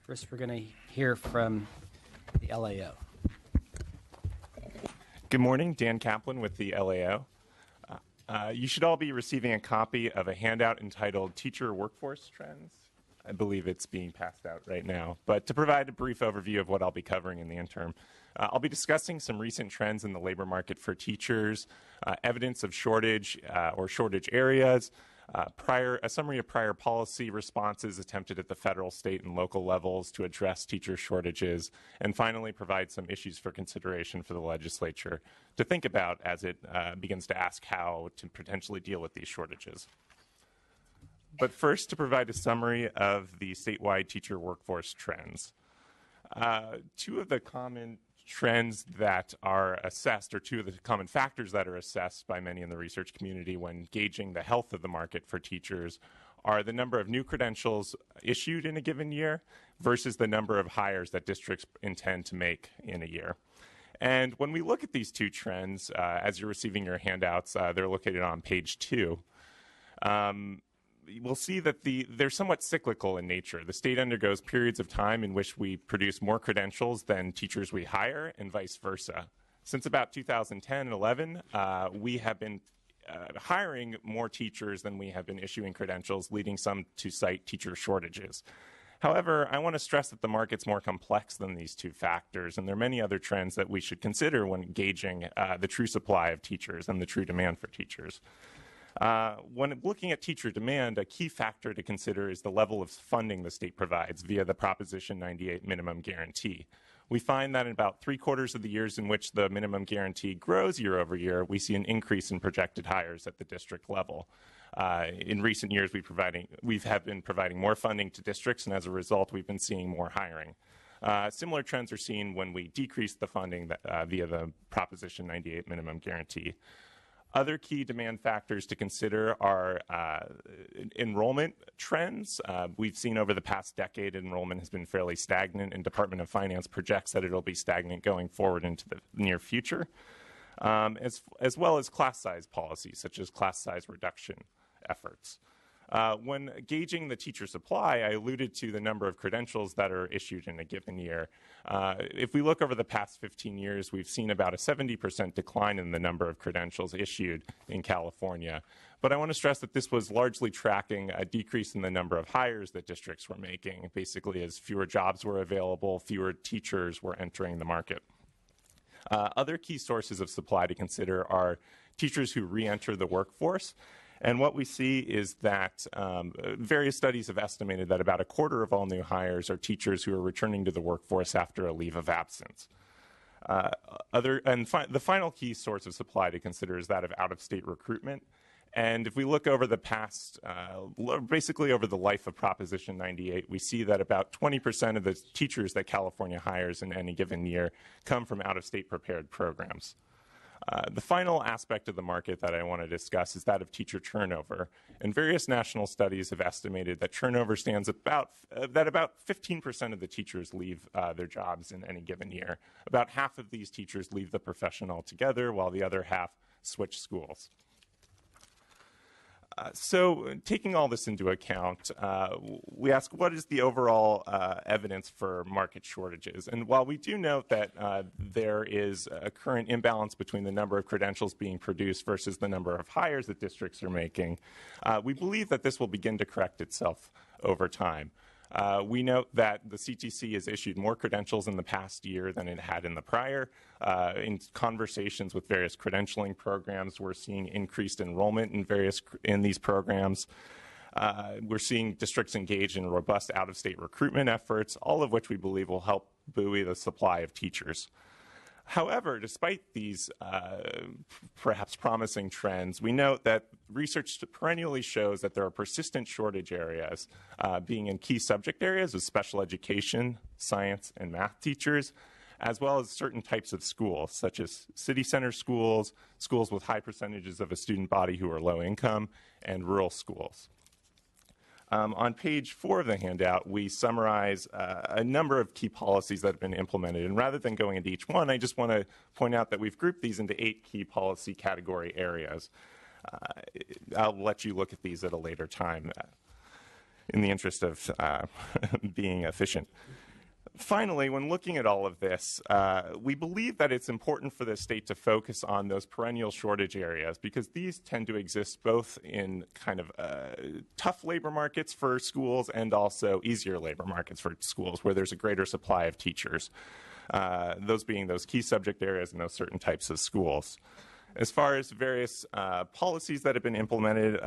First, we're going to hear from the LAO. Good morning, Dan Kaplan with the LAO. You should all be receiving a copy of a handout entitled Teacher Workforce Trends. I believe it's being passed out right now. But to provide a brief overview of what I'll be covering in the interim, I'll be discussing some recent trends in the labor market for teachers, evidence of shortage or shortage areas, a summary of prior policy responses attempted at the federal, state, and local levels to address teacher shortages, and finally provide some issues for consideration for the legislature to think about as it begins to ask how to potentially deal with these shortages. But first, to provide a summary of the statewide teacher workforce trends. Two of the common trends that are assessed, or two of the common factors that are assessed by many in the research community when gauging the health of the market for teachers, are the number of new credentials issued in a given year versus the number of hires that districts intend to make in a year. And when we look at these two trends, as you're receiving your handouts, they're located on page 2. We'll see that they're somewhat cyclical in nature. The state undergoes periods of time in which we produce more credentials than teachers we hire, and vice versa. Since about 2010 and 11, we have been hiring more teachers than we have been issuing credentials, leading some to cite teacher shortages. However, I want to stress that the market's more complex than these two factors, and there are many other trends that we should consider when gauging the true supply of teachers and the true demand for teachers. When looking at teacher demand, a key factor to consider is the level of funding the state provides via the Proposition 98 minimum guarantee. We find that in about 3/4 of the years in which the minimum guarantee grows year over year, we see an increase in projected hires at the district level. In recent years, we have been providing more funding to districts, and as a result, we've been seeing more hiring. Similar trends are seen when we decrease the funding via the Proposition 98 minimum guarantee. Other key demand factors to consider are enrollment trends. We've seen over the past decade enrollment has been fairly stagnant, and Department of Finance projects that it'll be stagnant going forward into the near future, as well as class size policies, such as class size reduction efforts. When gauging the teacher supply, I alluded to the number of credentials that are issued in a given year. If we look over the past 15 years, we've seen about a 70% decline in the number of credentials issued in California. But I want to stress that this was largely tracking a decrease in the number of hires that districts were making, basically as fewer jobs were available, fewer teachers were entering the market. Other key sources of supply to consider are teachers who re-enter the workforce. And what we see is that various studies have estimated that about 1/4 of all new hires are teachers who are returning to the workforce after a leave of absence. The final key source of supply to consider is that of out-of-state recruitment. And if we look over the past, basically over the life of Proposition 98, we see that about 20% of the teachers that California hires in any given year come from out-of-state prepared programs. The final aspect of the market that I want to discuss is that of teacher turnover. And various national studies have estimated that turnover stands about 15% of the teachers leave their jobs in any given year. About half of these teachers leave the profession altogether, while the other half switch schools. So taking all this into account, we ask, what is the overall evidence for market shortages? And while we do note that there is a current imbalance between the number of credentials being produced versus the number of hires that districts are making, we believe that this will begin to correct itself over time. We note that the CTC has issued more credentials in the past year than it had in the prior. In conversations with various credentialing programs, we're seeing increased enrollment in these programs. We're seeing districts engage in robust out-of-state recruitment efforts, all of which we believe will help buoy the supply of teachers. However, despite these perhaps promising trends, we note that research perennially shows that there are persistent shortage areas, being in key subject areas of special education, science, and math teachers, as well as certain types of schools, such as city center schools, schools with high percentages of a student body who are low income, and rural schools. On page 4 of the handout, we summarize a number of key policies that have been implemented. And rather than going into each one, I just want to point out that we've grouped these into 8 key policy category areas. I'll let you look at these at a later time in the interest of being efficient. Finally, when looking at all of this, we believe that it's important for the state to focus on those perennial shortage areas because these tend to exist both in kind of tough labor markets for schools and also easier labor markets for schools where there's a greater supply of teachers, those being those key subject areas in those certain types of schools. As far as various policies that have been implemented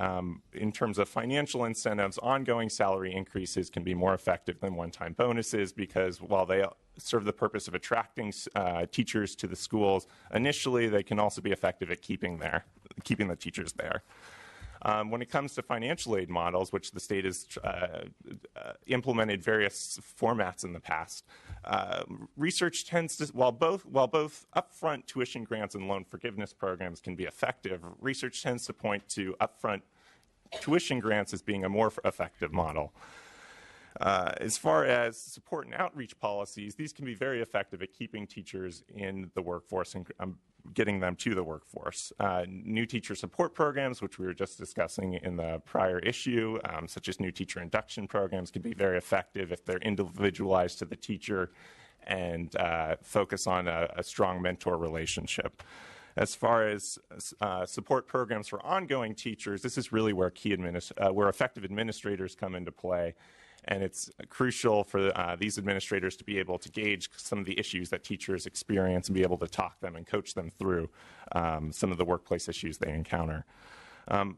in terms of financial incentives, ongoing salary increases can be more effective than one-time bonuses because while they serve the purpose of attracting teachers to the schools, initially they can also be effective at keeping the teachers there. When it comes to financial aid models, which the state has implemented various formats in the past, research tends to, while both upfront tuition grants and loan forgiveness programs can be effective, research tends to point to upfront tuition grants as being a more effective model. As far as support and outreach policies, these can be very effective at keeping teachers in the workforce and getting them to the workforce. New teacher support programs, which we were just discussing in the prior issue, such as new teacher induction programs, can be very effective if they're individualized to the teacher and focus on a strong mentor relationship. As far as support programs for ongoing teachers, this is really where where effective administrators come into play. And it's crucial for these administrators to be able to gauge some of the issues that teachers experience and be able to talk them and coach them through some of the workplace issues they encounter.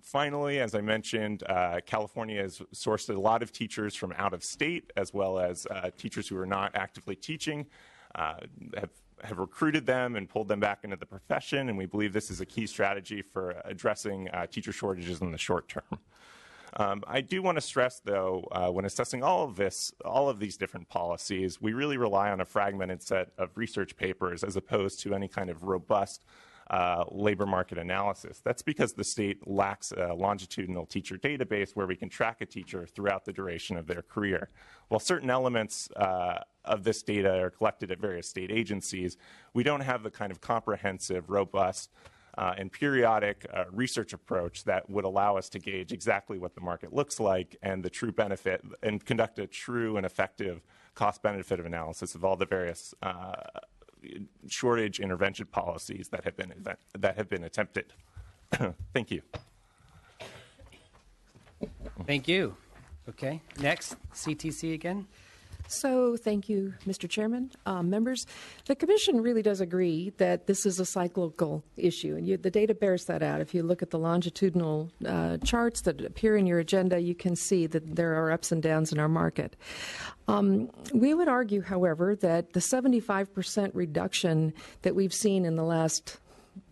Finally, as I mentioned, California has sourced a lot of teachers from out of state, as well as teachers who are not actively teaching, have recruited them and pulled them back into the profession, and we believe this is a key strategy for addressing teacher shortages in the short term. I do want to stress, though, when assessing all of these different policies, we really rely on a fragmented set of research papers as opposed to any kind of robust labor market analysis. That's because the state lacks a longitudinal teacher database where we can track a teacher throughout the duration of their career. While certain elements of this data are collected at various state agencies, we don't have the kind of comprehensive, robust, and periodic research approach that would allow us to gauge exactly what the market looks like and the true benefit and conduct a true and effective cost-benefit analysis of all the various shortage intervention policies that have been attempted. Thank you. Thank you. Okay, next, CTC again. So thank you, Mr. Chairman. Members, the Commission really does agree that this is a cyclical issue, and the data bears that out. If you look at the longitudinal charts that appear in your agenda, you can see that there are ups and downs in our market. We would argue, however, that the 75% reduction that we've seen in the last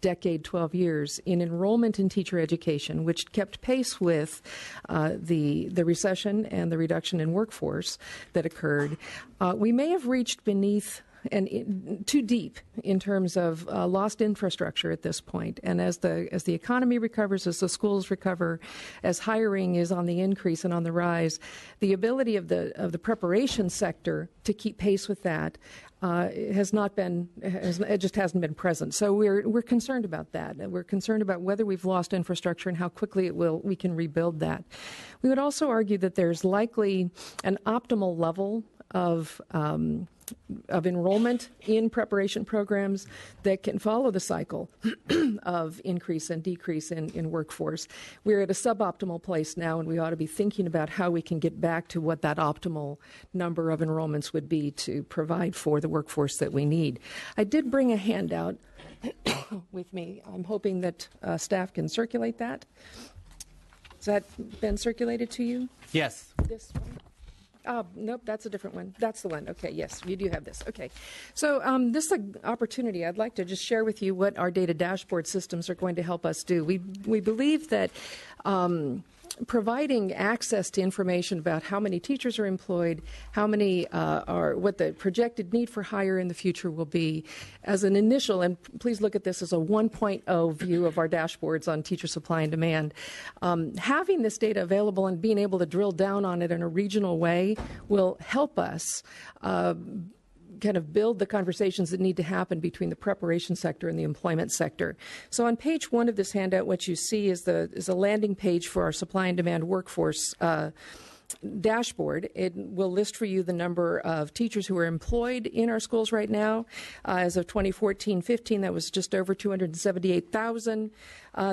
decade, 12 years, in enrollment in teacher education, which kept pace with the recession and the reduction in workforce that occurred, we may have reached beneath and too deep in terms of lost infrastructure at this point. And as the economy recovers, as the schools recover, as hiring is on the increase and on the rise, the ability of the preparation sector to keep pace with that it just hasn't been present. So we're concerned about that. And we're concerned about whether we've lost infrastructure and how quickly we can rebuild that. We would also argue that there's likely an optimal level of enrollment in preparation programs that can follow the cycle of increase and decrease in workforce. We're at a suboptimal place now, and we ought to be thinking about how we can get back to what that optimal number of enrollments would be to provide for the workforce that we need. I did bring a handout with me. I'm hoping that staff can circulate that. Has that been circulated to you? Yes. This one? Nope, that's a different one. That's the one. Okay, yes, you do have this. Okay. So this is an opportunity. I'd like to just share with you what our data dashboard systems are going to help us do. We believe that providing access to information about how many teachers are employed, how many what the projected need for hire in the future will be, as an initial, and please look at this as a 1.0 view of our dashboards on teacher supply and demand. Having this data available and being able to drill down on it in a regional way will help us kind of build the conversations that need to happen between the preparation sector and the employment sector. So on page 1 of this handout, what you see is a landing page for our supply and demand workforce dashboard, it will list for you the number of teachers who are employed in our schools right now. As of 2014-15, that was just over 278,000.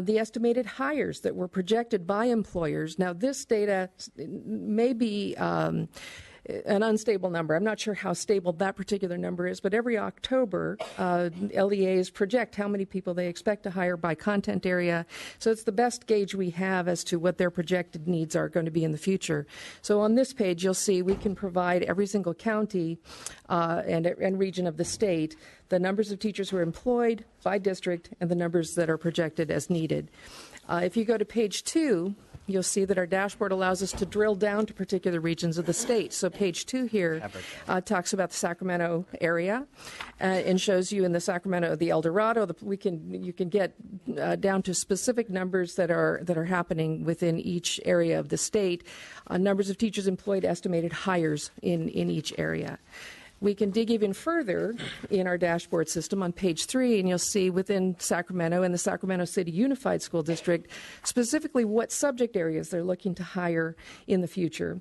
The estimated hires that were projected by employers. Now, this data may be an unstable number. I'm not sure how stable that particular number is, but every October, LEAs project how many people they expect to hire by content area. So it's the best gauge we have as to what their projected needs are going to be in the future. So on this page, you'll see we can provide every single county and region of the state the numbers of teachers who are employed by district and the numbers that are projected as needed. If you go to page 2, you'll see that our dashboard allows us to drill down to particular regions of the state. So page 2 here talks about the Sacramento area and shows you in the Sacramento, the El Dorado, you can get down to specific numbers that are happening within each area of the state, numbers of teachers employed, estimated hires in each area. We can dig even further in our dashboard system on page 3, and you'll see within Sacramento and the Sacramento City Unified School District specifically what subject areas they're looking to hire in the future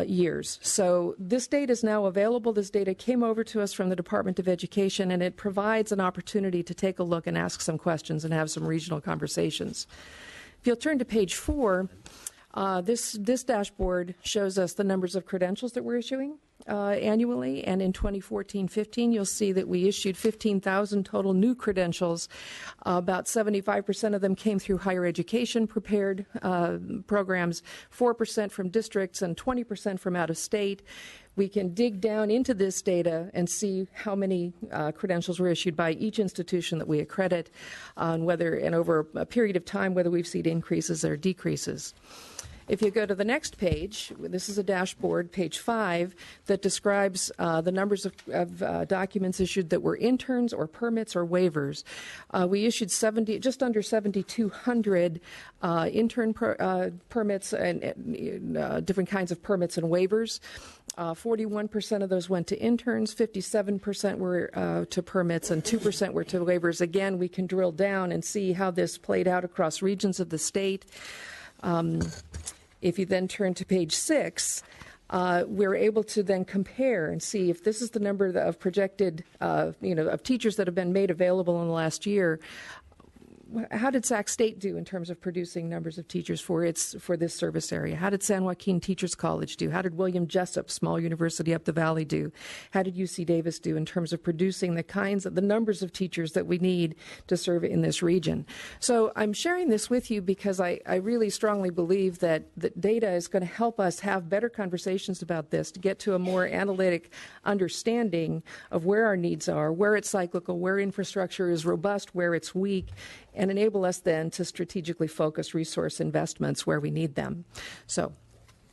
years. So this data is now available. This data came over to us from the Department of Education, and it provides an opportunity to take a look and ask some questions and have some regional conversations. If you'll turn to page 4, this dashboard shows us the numbers of credentials that we're issuing annually, and in 2014-15 you'll see that we issued 15,000 total new credentials. About 75% of them came through higher education prepared programs, 4% from districts, and 20% from out of state. We can dig down into this data and see how many credentials were issued by each institution that we accredit, and over a period of time whether we've seen increases or decreases. If you go to the next page, this is a dashboard, page 5, that describes the numbers of documents issued that were interns or permits or waivers. We issued just under 7,200 intern permits and different kinds of permits and waivers. 41% of those went to interns, 57% were to permits, and 2% were to waivers. Again, we can drill down and see how this played out across regions of the state. If you then turn to page 6, we're able to then compare and see if this is the number of projected, of teachers that have been made available in the last year. How did Sac State do in terms of producing numbers of teachers for this service area? How did San Joaquin Teachers College do? How did William Jessup, small university up the valley, do? How did UC Davis do in terms of producing the numbers of teachers that we need to serve in this region? So I'm sharing this with you because I really strongly believe that data is going to help us have better conversations about this, to get to a more analytic understanding of where our needs are, where it's cyclical, where infrastructure is robust, where it's weak, and enable us then to strategically focus resource investments where we need them. So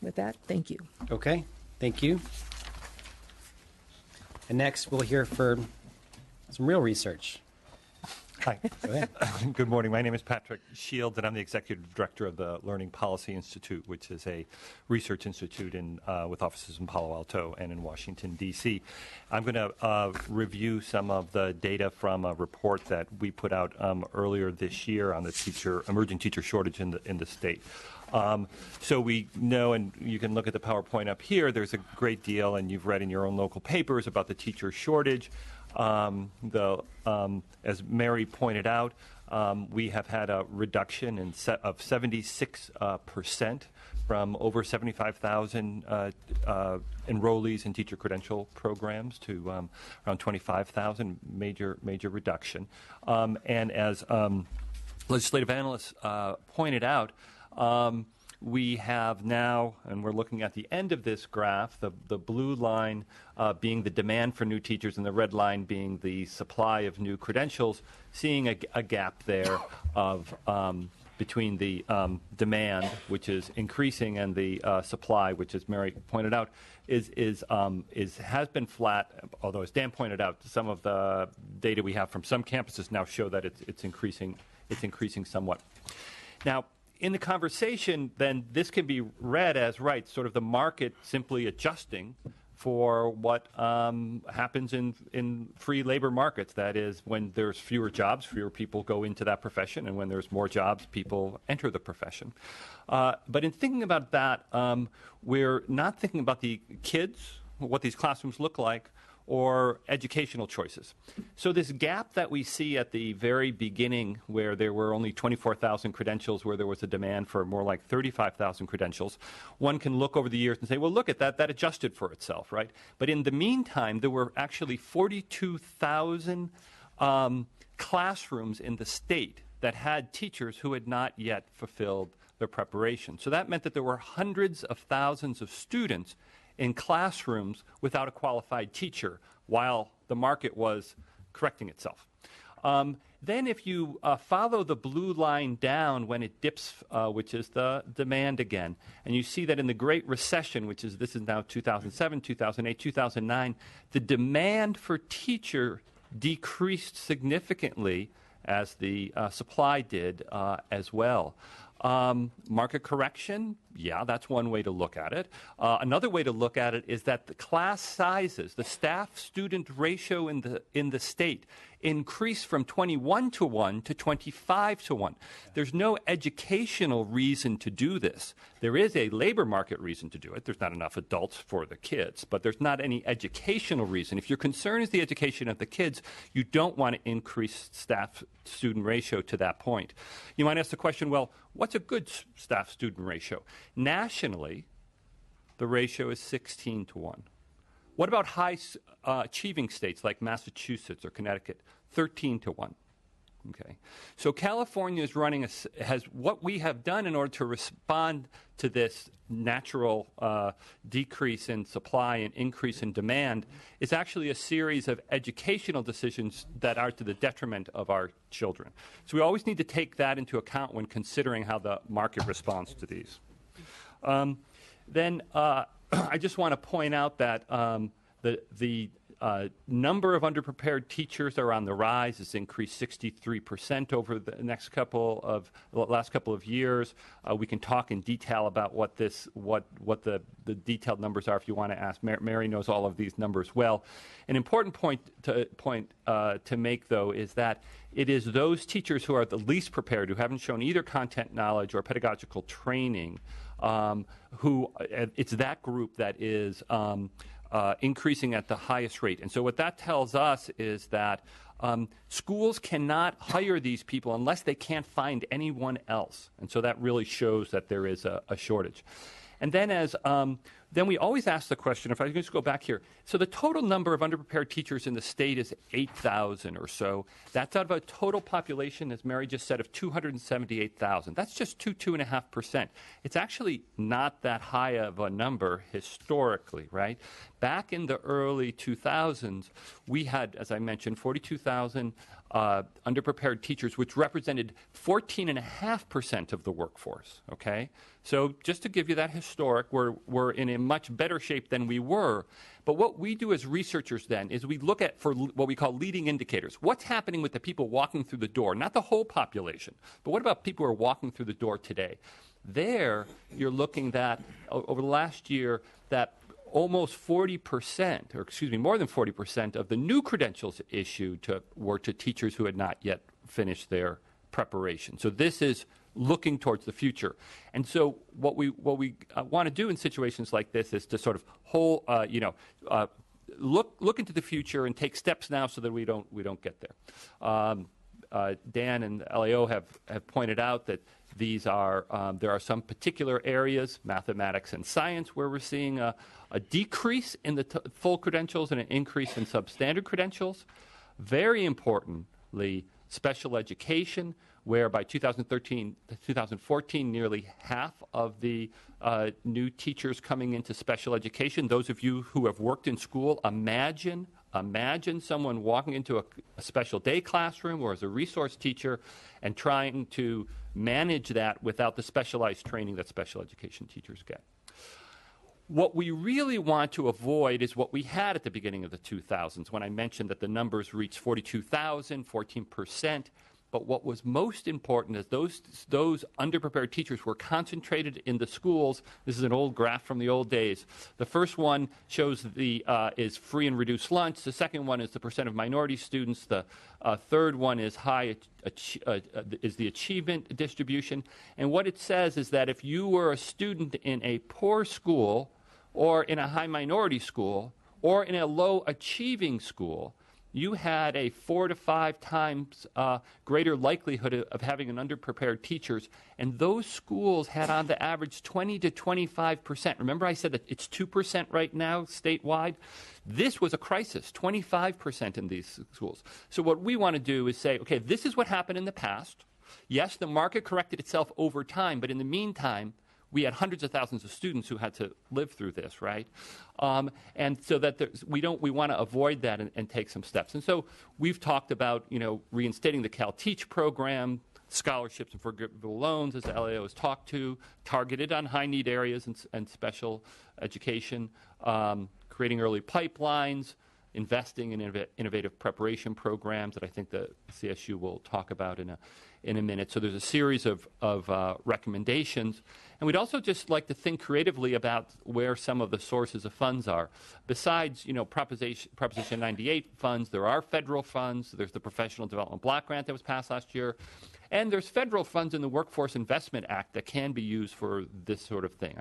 with that, thank you. Okay, thank you. And next, we'll hear for some real research. Hi. Go ahead. Good morning. My name is Patrick Shields, and I'm the Executive Director of the Learning Policy Institute, which is a research institute with offices in Palo Alto and in Washington, D.C. I'm going to review some of the data from a report that we put out earlier this year on the emerging teacher shortage in the state. So we know, and you can look at the PowerPoint up here, there's a great deal, and you've read in your own local papers about the teacher shortage. As Mary pointed out, we have had a reduction of 76% from over 75,000 enrollees in teacher credential programs to around 25,000, major reduction. And as legislative analysts pointed out, we have now, and we're looking at the end of this graph, the blue line being the demand for new teachers and the red line being the supply of new credentials, seeing a gap there of between the demand, which is increasing, and the supply, which, as Mary pointed out, has been flat. Although, as Dan pointed out, some of the data we have from some campuses now show that it's increasing. It's increasing somewhat. Now, in the conversation, then, this can be read as, sort of the market simply adjusting for what happens in free labor markets. That is, when there's fewer jobs, fewer people go into that profession, and when there's more jobs, people enter the profession. But in thinking about that, we're not thinking about the kids, what these classrooms look like, or educational choices. So this gap that we see at the very beginning, where there were only 24,000 credentials, where there was a demand for more like 35,000 credentials, one can look over the years and say, well, look at that, that adjusted for itself, right? But in the meantime, there were actually 42,000 classrooms in the state that had teachers who had not yet fulfilled their preparation. So that meant that there were hundreds of thousands of students in classrooms without a qualified teacher while the market was correcting itself. Then if you follow the blue line down when it dips, which is the demand again, and you see that in the Great Recession, this is now 2007, 2008, 2009, the demand for teacher decreased significantly as the supply did as well. Market correction, yeah, that's one way to look at it. Another way to look at it is that the class sizes, the staff-student ratio in the state, increased from 21-1 to 25-1. There's no educational reason to do this. There is a labor market reason to do it. There's not enough adults for the kids, but there's not any educational reason. If your concern is the education of the kids, you don't want to increase staff-student ratio to that point. You might ask the question, well, what's a good staff-student ratio? Nationally, the ratio is 16-1. What about high achieving states like Massachusetts or Connecticut? 13-1. Okay. So California is running has what we have done in order to respond to this natural decrease in supply and increase in demand is actually a series of educational decisions that are to the detriment of our children. So we always need to take that into account when considering how the market responds to these. Then I just want to point out that the number of underprepared teachers are on the rise. It's increased 63% over the last couple of years. We can talk in detail about what the detailed numbers are if you want to ask. Mary knows all of these numbers well. An important point to make, though, is that it is those teachers who are the least prepared, who haven't shown either content knowledge or pedagogical training, it's that group that is increasing at the highest rate. And so what that tells us is that schools cannot hire these people unless they can't find anyone else. And so that really shows that there is a shortage. And then then we always ask the question, if I can just go back here, so the total number of underprepared teachers in the state is 8,000 or so. That's out of a total population, as Mary just said, of 278,000. That's just 2.5%. It's actually not that high of a number historically, right? Back in the early 2000s, we had, as I mentioned, 42,000 underprepared teachers, which represented 14.5% of the workforce, okay? So just to give you that historic, we're in a much better shape than we were. But what we do as researchers then is we look at for what we call leading indicators. What's happening with the people walking through the door? Not the whole population, but what about people who are walking through the door today? There, you're looking at, over the last year, that almost 40%, or excuse me, more than 40% of the new credentials issued were to teachers who had not yet finished their preparation. So this is looking towards the future. And so what we want to do in situations like this is to sort of look into the future and take steps now so that we don't get there. Dan and LAO have pointed out that these are there are some particular areas, mathematics and science, where we're seeing a decrease in the full credentials and an increase in substandard credentials. Very importantly, special education, where by 2013 to 2014, nearly half of the new teachers coming into special education, those of you who have worked in school, imagine someone walking into a special day classroom or as a resource teacher and trying to manage that without the specialized training that special education teachers get. What we really want to avoid is what we had at the beginning of the 2000s when I mentioned that the numbers reached 42,000, 14%. But what was most important is those underprepared teachers were concentrated in the schools. This is an old graph from the old days. The first one shows is free and reduced lunch. The second one is the percent of minority students. The third one is is the achievement distribution. And what it says is that if you were a student in a poor school, or in a high minority school, or in a low achieving school, you had a 4 to 5 times greater likelihood of having an underprepared teachers. And those schools had on the average 20 to 25%. Remember I said that it's 2% right now statewide? This was a crisis, 25% in these schools. So what we want to do is say, okay, this is what happened in the past. Yes, the market corrected itself over time, but in the meantime, we had hundreds of thousands of students who had to live through this, right? And so that we want to avoid that and take some steps. And so we've talked about, reinstating the Cal Teach program, scholarships and forgivable loans, as the LAO has talked to, targeted on high-need areas and special education, creating early pipelines, investing in innovative preparation programs that I think the CSU will talk about in a minute. So there's a series of recommendations. And we'd also just like to think creatively about where some of the sources of funds are. Besides, Proposition 98 funds, there are federal funds. There's the Professional Development Block Grant that was passed last year. And there's federal funds in the Workforce Investment Act that can be used for this sort of thing.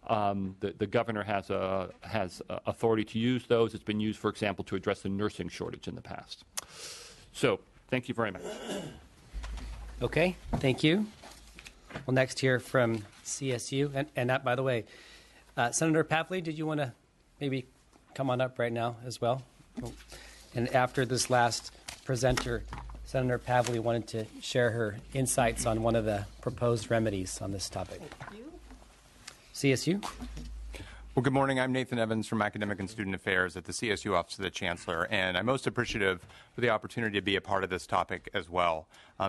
The governor has authority to use those. It's been used, for example, to address the nursing shortage in the past. So thank you very much. Okay, thank you. We'll next hear from CSU. And that, by the way, Senator Pavley, did you want to maybe come on up right now as well? And after this last presenter, Senator Pavley wanted to share her insights on one of the proposed remedies on this topic. CSU? Well, good morning. I'm Nathan Evans from Academic and Student Affairs at the CSU Office of the Chancellor, and I'm most appreciative for the opportunity to be a part of this topic as well.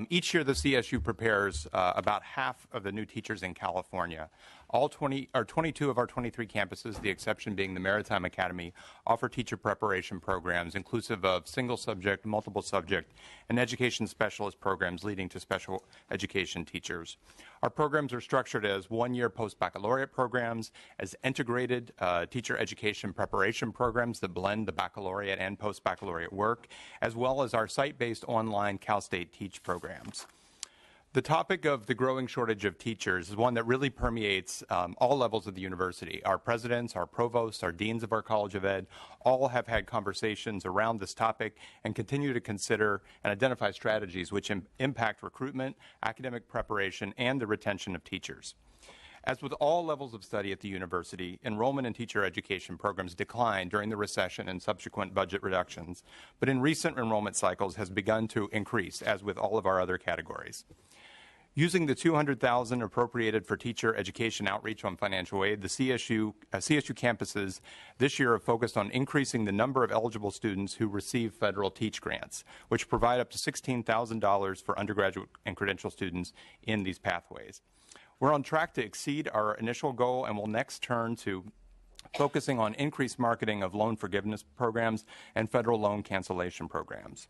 Each year, the CSU prepares about half of the new teachers in California. All 22 of our 23 campuses, the exception being the Maritime Academy, offer teacher preparation programs inclusive of single subject, multiple subject, and education specialist programs leading to special education teachers. Our programs are structured as one-year post-baccalaureate programs, as integrated teacher education preparation programs that blend the baccalaureate and post-baccalaureate work, as well as our site-based online Cal State Teach programs. The topic of the growing shortage of teachers is one that really permeates all levels of the university. Our presidents, our provosts, our deans of our College of Ed all have had conversations around this topic and continue to consider and identify strategies which impact recruitment, academic preparation, and the retention of teachers. As with all levels of study at the university, enrollment in teacher education programs declined during the recession and subsequent budget reductions, but in recent enrollment cycles has begun to increase, as with all of our other categories. Using the $200,000 appropriated for teacher education outreach on financial aid, the CSU campuses this year have focused on increasing the number of eligible students who receive federal Teach grants, which provide up to $16,000 for undergraduate and credential students in these pathways. We're on track to exceed our initial goal and will next turn to focusing on increased marketing of loan forgiveness programs and federal loan cancellation programs.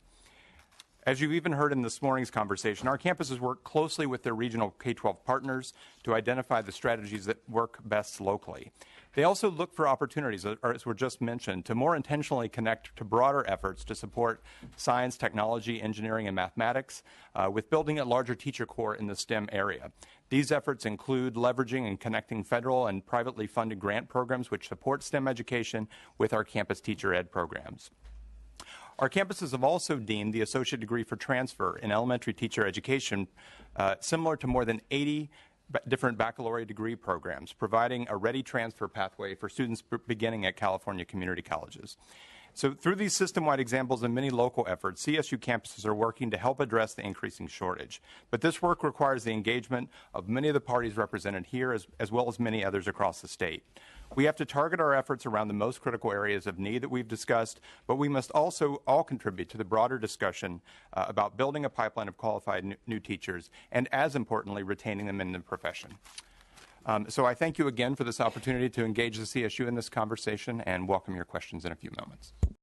As you've even heard in this morning's conversation, our campuses work closely with their regional K-12 partners to identify the strategies that work best locally. They also look for opportunities, as were just mentioned, to more intentionally connect to broader efforts to support science, technology, engineering, and mathematics with building a larger teacher corps in the STEM area. These efforts include leveraging and connecting federal and privately funded grant programs which support STEM education with our campus teacher ed programs. Our campuses have also deemed the associate degree for transfer in elementary teacher education similar to more than 80 different baccalaureate degree programs, providing a ready transfer pathway for students beginning at California community colleges. So through these system-wide examples and many local efforts, CSU campuses are working to help address the increasing shortage. But this work requires the engagement of many of the parties represented here as well as many others across the state. We have to target our efforts around the most critical areas of need that we've discussed, but we must also all contribute to the broader discussion about building a pipeline of qualified new teachers and, as importantly, retaining them in the profession. So I thank you again for this opportunity to engage the CSU in this conversation and welcome your questions in a few moments.